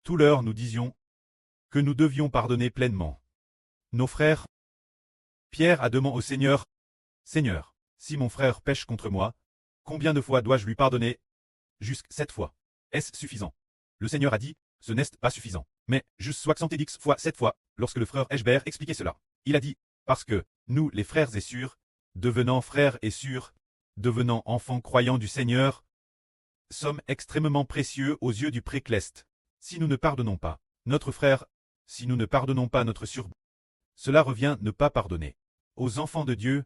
Tout l'heure nous disions que nous devions pardonner pleinement nos frères. Pierre a demandé au Seigneur, Seigneur, si mon frère pêche contre moi, combien de fois dois-je lui pardonner? Jusqu'à 7 fois. Est-ce suffisant? Le Seigneur a dit, ce n'est pas suffisant. Mais juste 70 fois 7 fois, lorsque le frère Eschbert expliquait cela. Il a dit, parce que, nous les frères et sœurs, devenant frères et sœurs, devenant enfants croyants du Seigneur, sommes extrêmement précieux aux yeux du précleste. Si nous ne pardonnons pas notre frère, si nous ne pardonnons pas notre sœur, cela revient ne pas pardonner aux enfants de Dieu.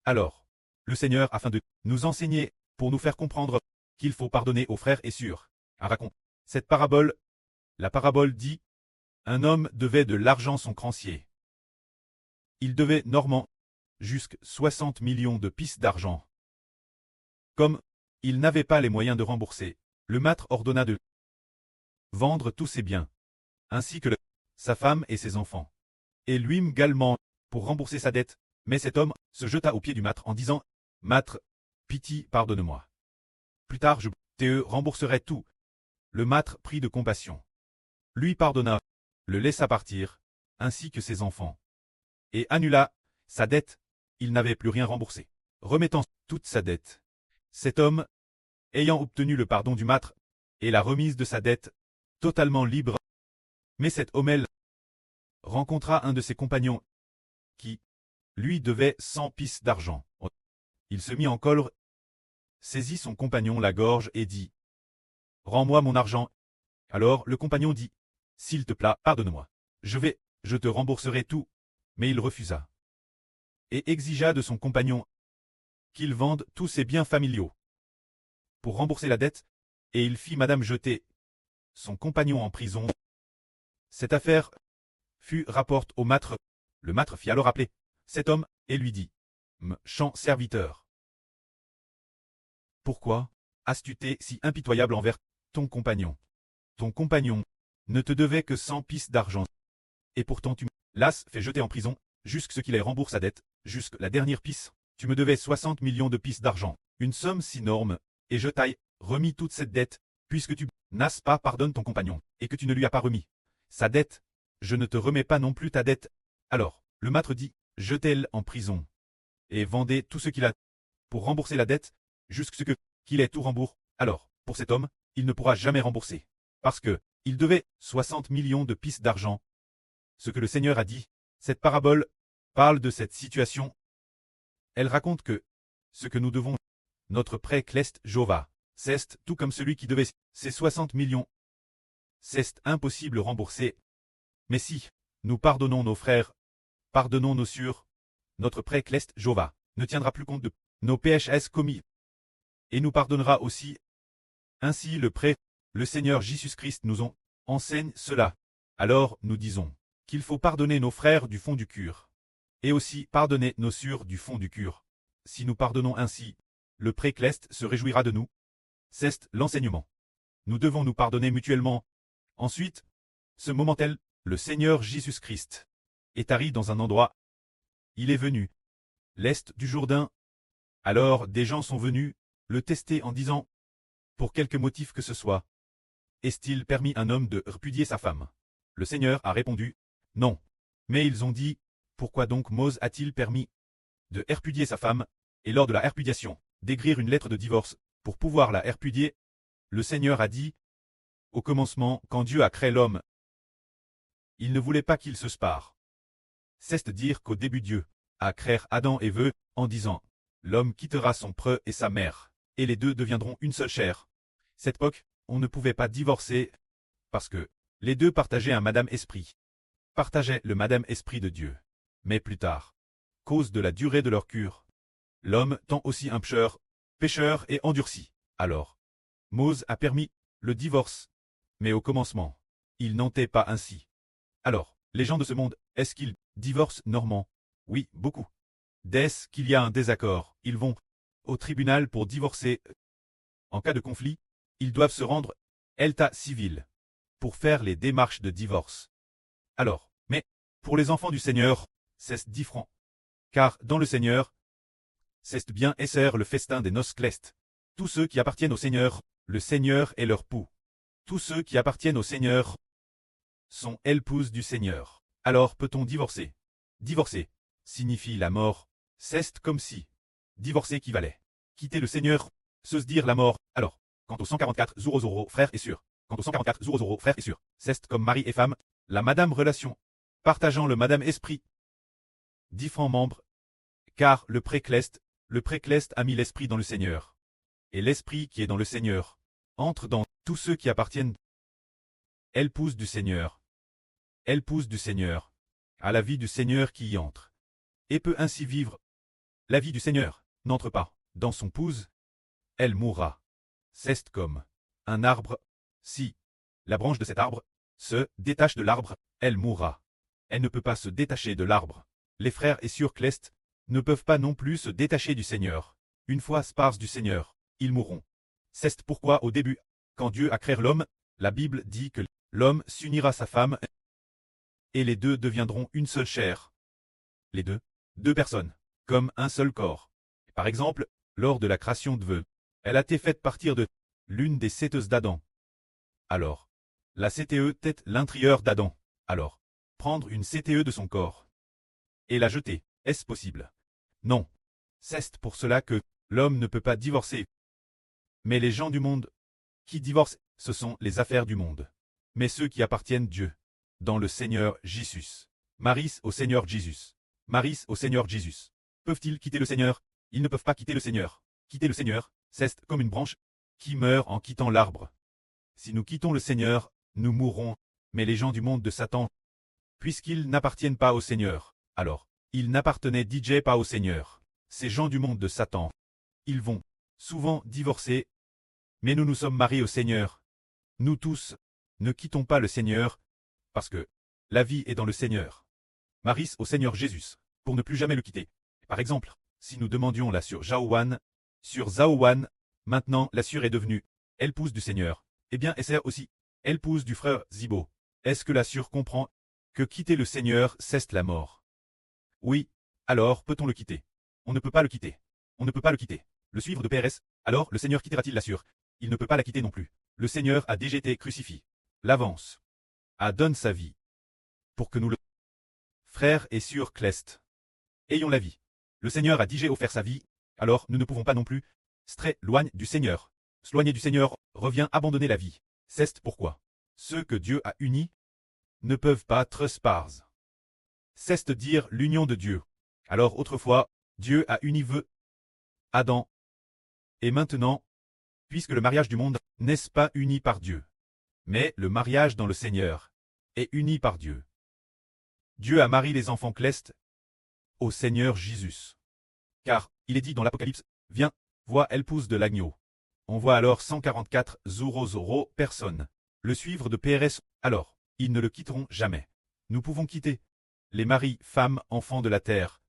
Alors, le Seigneur, afin de nous enseigner, pour nous faire comprendre qu'il faut pardonner aux frères et sœurs, a raconté cette parabole. La parabole dit, un homme devait de l'argent son créancier. Il devait normand jusqu'à 60 millions de pièces d'argent. Comme il n'avait pas les moyens de rembourser, le maître ordonna de vendre tous ses biens, ainsi que sa femme et ses enfants, et lui également, pour rembourser sa dette. Mais cet homme se jeta aux pieds du maître en disant, Maître, pitié, pardonne-moi. Plus tard je te rembourserai tout. Le maître prit de compassion, lui pardonna, le laissa partir, ainsi que ses enfants, et annula sa dette. Il n'avait plus rien remboursé, remettant toute sa dette. Cet homme, ayant obtenu le pardon du maître et la remise de sa dette, totalement libre. Mais cet homme rencontra un de ses compagnons qui lui devait 100 pièces d'argent. Il se mit en colère, saisit son compagnon la gorge et dit, rends-moi mon argent. Alors le compagnon dit, s'il te plaît, pardonne-moi. Je te rembourserai tout. Mais il refusa et exigea de son compagnon qu'il vende tous ses biens familiaux pour rembourser la dette, et il fit madame jeter son compagnon en prison. Cette affaire fut rapportée au maître. Le maître fit alors appeler cet homme et lui dit, méchant serviteur, pourquoi as-tu été si impitoyable envers ton compagnon? Ton compagnon ne te devait que 100 pièces d'argent, et pourtant tu l'as fait jeter en prison, jusqu'à ce qu'il ait remboursé sa dette, jusqu'à la dernière pièce. Tu me devais 60 millions de pièces d'argent, une somme si énorme, et je t'ai remis toute cette dette, puisque tu n'as pas pardonné ton compagnon, et que tu ne lui as pas remis sa dette. Je ne te remets pas non plus ta dette. Alors, le maître dit, jetez-le en prison, et vendez tout ce qu'il a, pour rembourser la dette, jusqu'à ce qu'il ait tout remboursé. Alors, pour cet homme, il ne pourra jamais rembourser, parce que il devait 60 millions de pièces d'argent. Ce que le Seigneur a dit, cette parabole parle de cette situation. Elle raconte que ce que nous devons, notre précleste Jéhovah, c'est tout comme celui qui devait ses 60 millions. C'est impossible de rembourser. Mais si nous pardonnons nos frères, pardonnons nos sœurs, notre précleste Jéhovah ne tiendra plus compte de nos péchés commis, et nous pardonnera aussi. Ainsi le Seigneur Jésus-Christ nous enseigne cela. Alors nous disons qu'il faut pardonner nos frères du fond du cœur, et aussi pardonner nos sœurs du fond du cœur. Si nous pardonnons ainsi, le précleste se réjouira de nous. C'est l'enseignement. Nous devons nous pardonner mutuellement. Ensuite, ce moment tel, le Seigneur Jésus-Christ est arrivé dans un endroit. Il est venu l'est du Jourdain. Alors des gens sont venus le tester en disant, pour quelque motif que ce soit, est-il permis un homme de répudier sa femme? Le Seigneur a répondu, non. Mais ils ont dit, pourquoi donc Moïse a-t-il permis de répudier sa femme, et lors de la répudiation, d'écrire une lettre de divorce, pour pouvoir la répudier? Le Seigneur a dit, au commencement, quand Dieu a créé l'homme, il ne voulait pas qu'il se sépare. C'est-à-dire qu'au début Dieu a créé Adam et Ève, en disant, l'homme quittera son père et sa mère, et les deux deviendront une seule chair. Cette époque, on ne pouvait pas divorcer, parce que les deux partageaient un Madame Esprit. Partageaient le Madame Esprit de Dieu. Mais plus tard, cause de la durée de leur cure, l'homme tend aussi un pécheur et endurci. Alors, Moïse a permis le divorce. Mais au commencement, il n'en était pas ainsi. Alors, les gens de ce monde, est-ce qu'ils divorcent normalement? Oui, beaucoup. Dès qu'il y a un désaccord, ils vont au tribunal pour divorcer. En cas de conflit, ils doivent se rendre à l'état civil pour faire les démarches de divorce. Alors, mais pour les enfants du Seigneur, c'est différent. Car dans le Seigneur, c'est bien et le festin des noces célestes. Tous ceux qui appartiennent au Seigneur, le Seigneur est leur époux. Tous ceux qui appartiennent au Seigneur sont épouses du Seigneur. Alors peut-on divorcer? Divorcer signifie la mort. C'est comme si divorcer équivalait quitter le Seigneur, se dire la mort. Alors, quant aux 144 Zurozoro, frères et sœurs, quant aux 144 Zurozoro, frères et sœurs, c'est comme mari et femme, la madame relation, partageant le madame esprit. Différents membres, car le précleste a mis l'esprit dans le Seigneur. Et l'esprit qui est dans le Seigneur entre dans tous ceux qui appartiennent. Épouse du Seigneur. Épouse du Seigneur. À la vie du Seigneur qui y entre. Et peut ainsi vivre. La vie du Seigneur n'entre pas dans son épouse. Elle mourra. C'est comme un arbre. Si la branche de cet arbre se détache de l'arbre, elle mourra. Elle ne peut pas se détacher de l'arbre. Les frères et sœurs clestes ne peuvent pas non plus se détacher du Seigneur. Une fois séparés du Seigneur, ils mourront. C'est pourquoi au début, quand Dieu a créé l'homme, la Bible dit que l'homme s'unira à sa femme et les deux deviendront une seule chair. Les deux personnes, comme un seul corps. Par exemple, lors de la création d'Ève, elle a été faite partir de l'une des séteuses d'Adam. Alors, la CTE était l'intérieur d'Adam. Alors, prendre une CTE de son corps et la jeter, est-ce possible? Non. C'est pour cela que l'homme ne peut pas divorcer. Mais les gens du monde qui divorcent, ce sont les affaires du monde. Mais ceux qui appartiennent Dieu, dans le Seigneur Jésus, marient au Seigneur Jésus, marient au Seigneur Jésus. Peuvent-ils quitter le Seigneur? Ils ne peuvent pas quitter le Seigneur. Quitter le Seigneur, c'est comme une branche qui meurt en quittant l'arbre. Si nous quittons le Seigneur, nous mourrons, mais les gens du monde de Satan, puisqu'ils n'appartiennent pas au Seigneur, alors, ils n'appartenaient pas au Seigneur. Ces gens du monde de Satan, ils vont souvent divorcer, mais nous sommes mariés au Seigneur. Nous tous, ne quittons pas le Seigneur, parce que la vie est dans le Seigneur. Marient au Seigneur Jésus, pour ne plus jamais le quitter. Par exemple, si nous demandions la sur Jaowan, maintenant la sœur est devenue épouse du Seigneur, eh bien Esther aussi, épouse du frère Zibo. Est-ce que la sœur comprend que quitter le Seigneur c'est la mort? Oui, alors peut-on le quitter? On ne peut pas le quitter. On ne peut pas le quitter. Le suivre de PRS, alors le Seigneur quittera-t-il la sœur? Il ne peut pas la quitter non plus. Le Seigneur a déjà été crucifié. L'avance. A donne sa vie. Pour que nous le frères et sœurs clestes ayons la vie. Le Seigneur a déjà offert sa vie, alors nous ne pouvons pas non plus s'éloigner du Seigneur. S'éloigner du Seigneur revient abandonner la vie. C'est pourquoi ceux que Dieu a unis ne peuvent pas être séparés. C'est dire l'union de Dieu. Alors autrefois, Dieu a uni Adam. Et maintenant, puisque le mariage du monde n'est pas uni par Dieu, mais le mariage dans le Seigneur est uni par Dieu. Dieu a marié les enfants clestes au Seigneur Jésus. Car, il est dit dans l'Apocalypse, viens, vois l'épouse de l'agneau. On voit alors 144 Zurozoro personnes le suivre de PRS, alors, ils ne le quitteront jamais. Nous pouvons quitter les maris, femmes, enfants de la terre,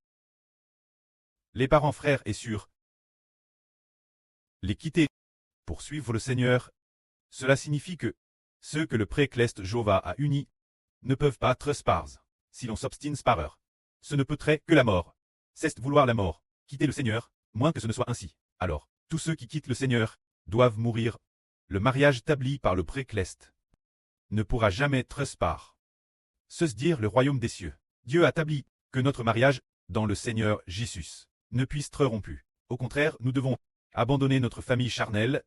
les parents, frères et sœurs, les quitter pour suivre le Seigneur. Cela signifie que ceux que le précleste Jova a unis ne peuvent pas être séparés. Si l'on s'obstine par eux, ce ne peut être que la mort. C'est vouloir la mort, quitter le Seigneur, moins que ce ne soit ainsi. Alors, tous ceux qui quittent le Seigneur doivent mourir. Le mariage établi par le précleste ne pourra jamais être séparé. Se dire le royaume des cieux. Dieu a établi que notre mariage, dans le Seigneur Jésus, ne puisse être rompu. Au contraire, nous devons abandonner notre famille charnelle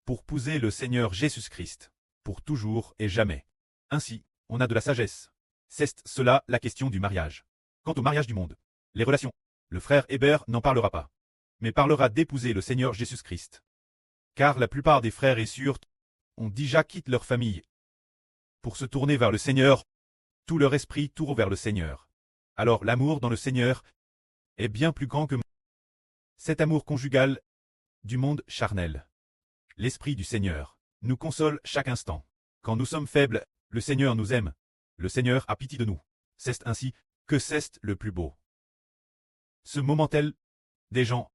pour épouser le Seigneur Jésus-Christ, pour toujours et jamais. Ainsi, on a de la sagesse. C'est cela la question du mariage. Quant au mariage du monde, les relations, le frère Hébert n'en parlera pas, mais parlera d'épouser le Seigneur Jésus-Christ. Car la plupart des frères et sœurs ont déjà quitté leur famille pour se tourner vers le Seigneur. Tout leur esprit tourne vers le Seigneur. Alors l'amour dans le Seigneur est bien plus grand que cet amour conjugal du monde charnel. L'esprit du Seigneur nous console chaque instant. Quand nous sommes faibles, le Seigneur nous aime. Le Seigneur a pitié de nous. C'est ainsi que c'est le plus beau. Ce moment tel, des gens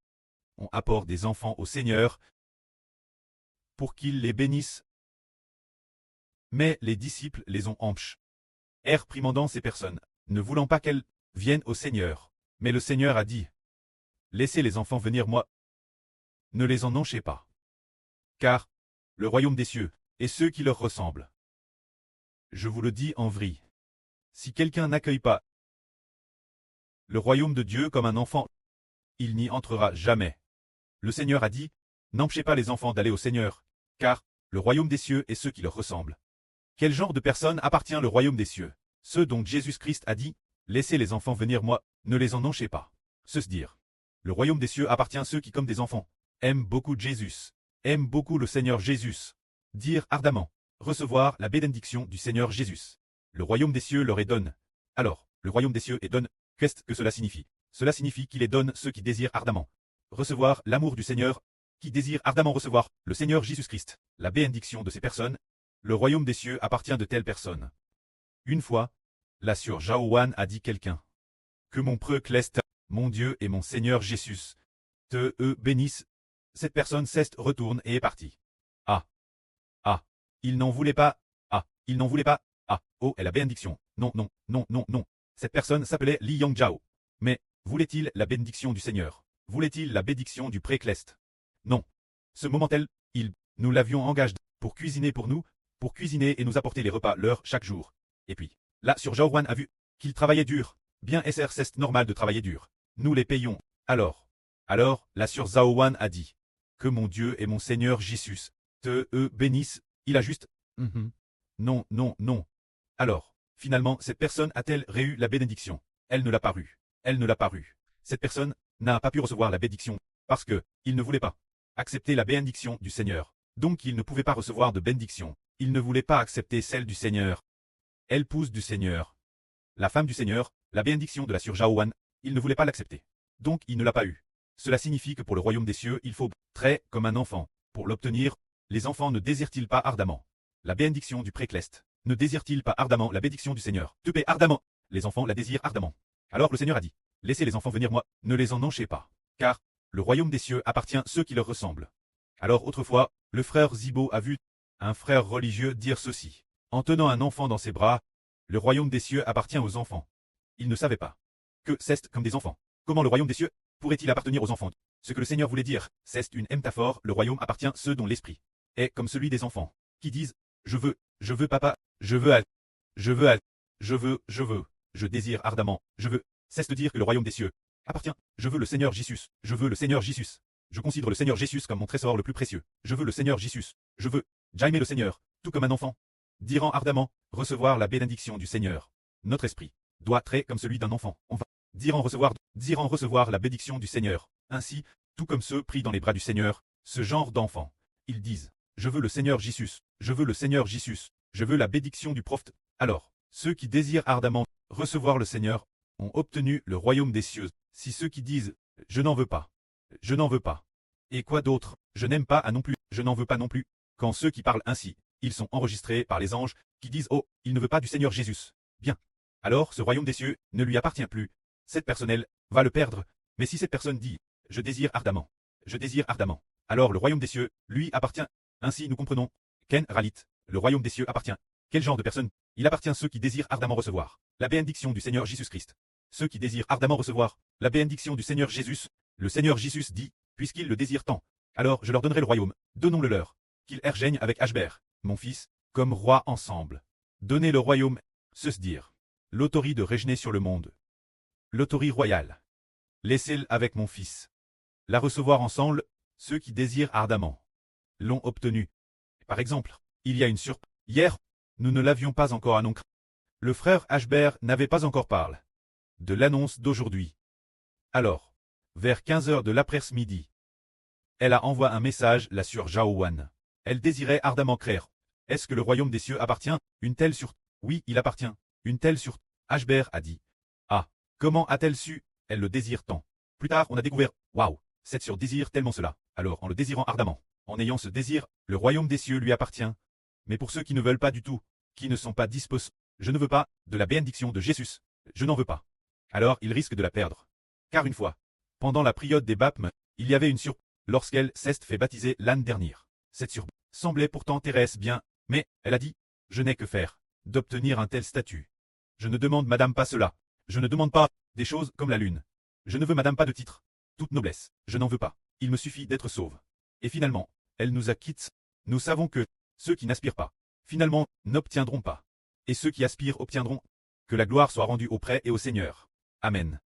ont apporté des enfants au Seigneur pour qu'il les bénisse. Mais les disciples les ont empêchés, réprimandant ces personnes, ne voulant pas qu'elles viennent au Seigneur. Mais le Seigneur a dit, laissez les enfants venir moi. Ne les en empêchez pas. Car le royaume des cieux et ceux qui leur ressemblent. Je vous le dis en vrai. Si quelqu'un n'accueille pas le royaume de Dieu comme un enfant, il n'y entrera jamais. Le Seigneur a dit, n'empêchez pas les enfants d'aller au Seigneur, car le royaume des cieux est ceux qui leur ressemblent. Quel genre de personne appartient le royaume des cieux? Ceux dont Jésus-Christ a dit, laissez les enfants venir moi, ne les en empêchez pas. Se dire. Le royaume des cieux appartient à ceux qui, comme des enfants, aiment beaucoup Jésus, aiment beaucoup le Seigneur Jésus. Dire ardemment, recevoir la bénédiction du Seigneur Jésus. Le royaume des cieux leur est donné. Alors, le royaume des cieux est donné, qu'est-ce que cela signifie? Cela signifie qu'il est donné ceux qui désirent ardemment recevoir l'amour du Seigneur, qui désirent ardemment recevoir le Seigneur Jésus-Christ, la bénédiction de ces personnes. Le royaume des cieux appartient de telles personnes. Une fois, la sœur Jaowan a dit quelqu'un. Que mon précleste, mon Dieu et mon Seigneur Jésus, te bénissent. Cette personne ceste, retourne et est partie. Ah. Ah. Il n'en voulait pas. Ah. Il n'en voulait pas. Ah. Oh, et la bénédiction. Non, non, non, non, non. Cette personne s'appelait Li Yangzhao. Mais, voulait-il la bénédiction du Seigneur? Voulait-il la bénédiction du précleste? Non. Ce moment-là, nous l'avions engagé pour cuisiner pour nous, pour cuisiner et nous apporter les repas leur chaque jour. Et puis, là sur Jaowan a vu qu'il travaillait dur. Bien SR c'est normal de travailler dur. Nous les payons. Alors, la sur Zaowan a dit que mon Dieu et mon Seigneur Jésus te bénissent. Il a juste non, non, non. Alors, finalement, cette personne a-t-elle réu la bénédiction? Elle ne l'a pas eue. Elle ne l'a pas eue. Cette personne n'a pas pu recevoir la bénédiction parce que il ne voulait pas accepter la bénédiction du Seigneur. Donc il ne pouvait pas recevoir de bénédiction. Il ne voulait pas accepter celle du Seigneur. Épouse du Seigneur. La femme du Seigneur, la bénédiction de la sœur Jaowan, il ne voulait pas l'accepter. Donc il ne l'a pas eue. Cela signifie que pour le royaume des cieux, il faut très comme un enfant. Pour l'obtenir, les enfants ne désirent-ils pas ardemment la bénédiction du précleste? Ne désirent-ils pas ardemment la bénédiction du Seigneur? Te paie ardemment. Les enfants la désirent ardemment. Alors le Seigneur a dit, laissez les enfants venir moi, ne les en empêchez pas. Car le royaume des cieux appartient à ceux qui leur ressemblent. Alors autrefois, le frère Zibo a vu un frère religieux dire ceci. En tenant un enfant dans ses bras, le royaume des cieux appartient aux enfants. Il ne savait pas que c'est comme des enfants. Comment le royaume des cieux pourrait-il appartenir aux enfants? Ce que le Seigneur voulait dire, c'est une métaphore, le royaume appartient à ceux dont l'esprit est comme celui des enfants, qui disent, je veux papa, je veux je désire ardemment, je veux. Cesse de dire que le royaume des cieux appartient. Je veux le Seigneur Jésus. Je veux le Seigneur Jésus. Je considère le Seigneur Jésus comme mon trésor le plus précieux. Je veux le Seigneur Jésus. Je veux. J'aime le Seigneur, tout comme un enfant. Dirant ardemment, recevoir la bénédiction du Seigneur. Notre esprit doit être comme celui d'un enfant. On va dire en recevoir la bénédiction du Seigneur. Ainsi, tout comme ceux pris dans les bras du Seigneur, ce genre d'enfants. Ils disent, je veux le Seigneur Jésus. Je veux le Seigneur Jésus. Je veux la bénédiction du prophète. Alors, ceux qui désirent ardemment recevoir le Seigneur ont obtenu le royaume des cieux. Si ceux qui disent « Je n'en veux pas. Je n'en veux pas. » Et quoi d'autre? Je n'aime pas non plus. Je n'en veux pas non plus. Quand ceux qui parlent ainsi, ils sont enregistrés par les anges qui disent « Oh, il ne veut pas du Seigneur Jésus. » Bien. Alors ce royaume des cieux ne lui appartient plus. Cette personne va le perdre. Mais si cette personne dit « Je désire ardemment. Je désire ardemment. » Alors le royaume des cieux lui appartient. Ainsi nous comprenons. Ken Ralit. Le royaume des cieux appartient. Quel genre de personne? Il appartient à ceux qui désirent ardemment recevoir la bénédiction du Seigneur Jésus-Christ. Ceux qui désirent ardemment recevoir la bénédiction du Seigneur Jésus. Le Seigneur Jésus dit, puisqu'ils le désirent tant, alors je leur donnerai le royaume, donnons-le leur, qu'ils règnent avec Ashbert, mon fils, comme roi ensemble. Donnez le royaume, se dire. L'autorité de régner sur le monde. L'autorité royale. Laissez-le avec mon fils. La recevoir ensemble, ceux qui désirent ardemment. L'ont obtenu. Par exemple, il y a une surprise. Hier, nous ne l'avions pas encore annoncé. Le frère Ashbert n'avait pas encore parlé de l'annonce d'aujourd'hui. Alors, vers 15 h de l'après-midi, elle a envoyé un message là sur Jaowan. Elle désirait ardemment créer. Est-ce que le royaume des cieux appartient? Une telle sur... Oui, il appartient. Une telle sur... Ashbert a dit. Ah, comment a-t-elle su? Elle le désire tant. Plus tard, on a découvert. Waouh, cette sur désire tellement cela. Alors, en le désirant ardemment, en ayant ce désir, le royaume des cieux lui appartient. Mais pour ceux qui ne veulent pas du tout, qui ne sont pas disposés, je ne veux pas de la bénédiction de Jésus. Je n'en veux pas. Alors ils risquent de la perdre. Car une fois, pendant la période des baptêmes, il y avait une surprise lorsqu'elle s'est fait baptiser l'année dernière. Cette surprise semblait pourtant Thérèse bien, mais elle a dit, je n'ai que faire d'obtenir un tel statut. Je ne demande madame pas cela. Je ne demande pas des choses comme la lune. Je ne veux madame pas de titre. Toute noblesse, je n'en veux pas. Il me suffit d'être sauve. Et finalement, elle nous a quittés. Nous savons que Ceux qui n'aspirent pas, finalement, n'obtiendront pas. Et ceux qui aspirent obtiendront. Que la gloire soit rendue au prêtre et au Seigneur. Amen.